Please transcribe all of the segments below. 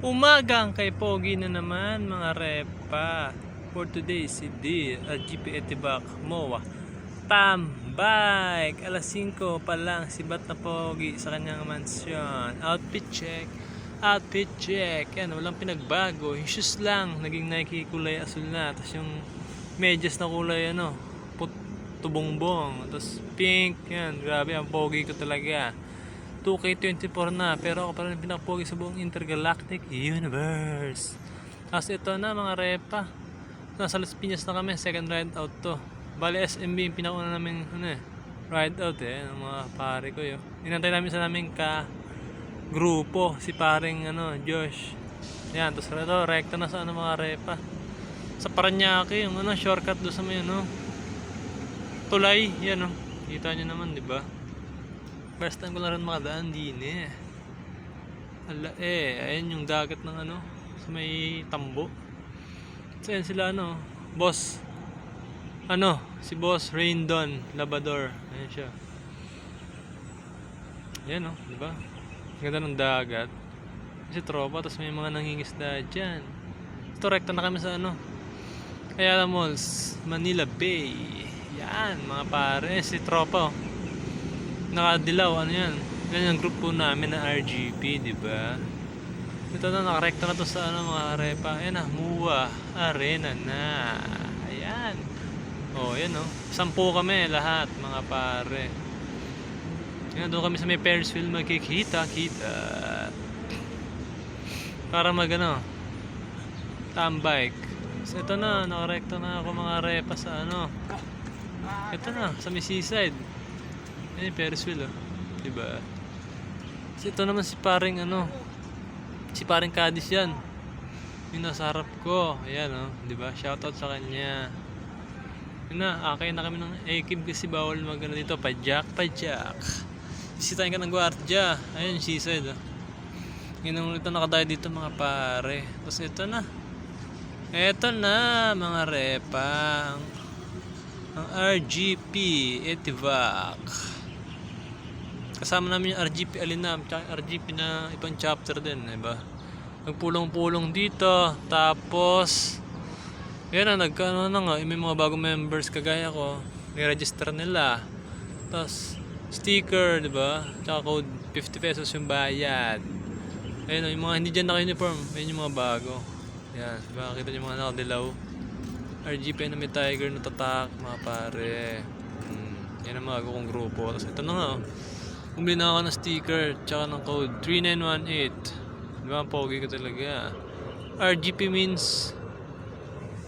Umagang kay Pogi na naman mga repa. For today, si D at GP Etibak MOA tambay. Alas 5 pa lang si Bat na Pogi sa kanyang mansyon. Outfit check. Outfit check. Yan, walang pinagbago. Yung shoes lang, naging Nike kulay asul na. Tapos yung medyas na kulay tubongbong. Tapos pink. Yan, grabe ang Pogi ko talaga. 2K24 na, pero ako pa rin pinakapogi sa buong Intergalactic Universe. Tapos ito na mga repa, nasa Las Piñas na kami, second ride out to. Bali SMB yung pinakauna namin ride out ng mga pare ko yun. Inantay namin sa naming grupo, si paring Josh. Yan, tapos ito, rekta na sa mga repa. Sa Paranaque, yung shortcut doon sa may tulay, yan kita nyo naman, di ba? First time ko na rin makadaan din ayan yung dagat ng sa may tambo. So yan sila boss si Boss Raindon Labador. Ayan siya. Ayan diba? Ganda ng dagat. Kasi tropa, tapos may mga nangingisda dyan. Ito rekta na kami sa Ayala Malls, Manila Bay. Yan mga pare, si tropa nakadilaw, yan yung group po namin na RGP, diba? Ito na, nakarekta na to sa mga repa. Ayan MOA Arena na. Ayan. Yan 10 kami lahat mga pare. Ayan, doon kami sa may Ferris-wheel magkikita para tambike. So ito na, nakarekta na ako mga repa sa ito na, sa may seaside. Ferris wheel diba? So ito naman si paring si paring Kadis yan, yung nasa harap ko. Ayan diba? Shoutout sa kanya. Yun na, akay na kami ng ekib kasi bawal dito, pajak. Bisitahin ka ng gwardiya. Ayun, seaside yun ito nakadayo dito mga pare. Tapos ito na mga repa, ang RGP Etibak. Kasama namin yung RGP Alinam, tsaka RGP na ibang chapter din, diba? Nagpulong-pulong dito, tapos yan na, may mga bagong members kagaya ko, ni-register nila. Tapos sticker, diba? Tsaka code 50 pesos yung bayad. Ayun yung mga hindi dyan naka-uniform, ayun yung mga bago. Yan, diba? Kita yung mga nakadilaw. RGP na may tiger na tatak, mga pare. Yan ang mga kong grupo. Tapos ito na nga bumili na ako ng sticker tsaka ng code 3918. Diba, ang pogi ko talaga. RGP means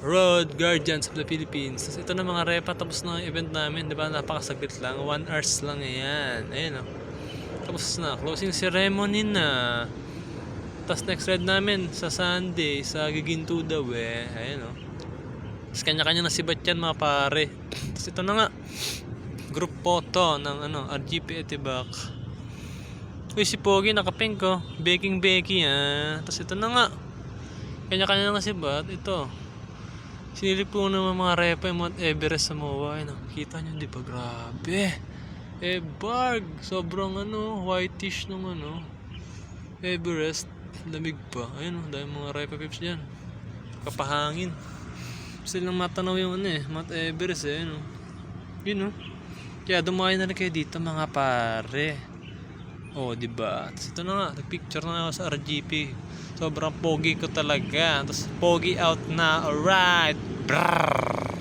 Road Guardians of the Philippines. Tapos ito na mga repa, tapos na event namin. Diba, napakasaglit lang, 1 hours lang yan. Ayun tapos na, closing ceremony na. Tapos next ride namin sa Sunday sa Giginto daw ayun tapos kanya-kanya na sibat yan mga pare. Tapos ito na nga, group photo ng RGP Etibak. Uy, si Pogi nakapink baking tapos ito na nga, kanya-kanya na sibat. Ito sinilip po ng mga repa yung Mount Everest sa MOA. Kita nyo diba, grabe barg, sobrang whitish nung Everest, lamig pa. Ayun dahil mga repa pips dyan, kapahangin silang matanaw yung Mount Everest yun kaya dumayo na rin kayo dito mga pare. Diba? Tapos ito na nga, nagpicture na ako sa RGP. Sobrang pogi ko talaga. Tapos pogi out na. Alright. Brrrr.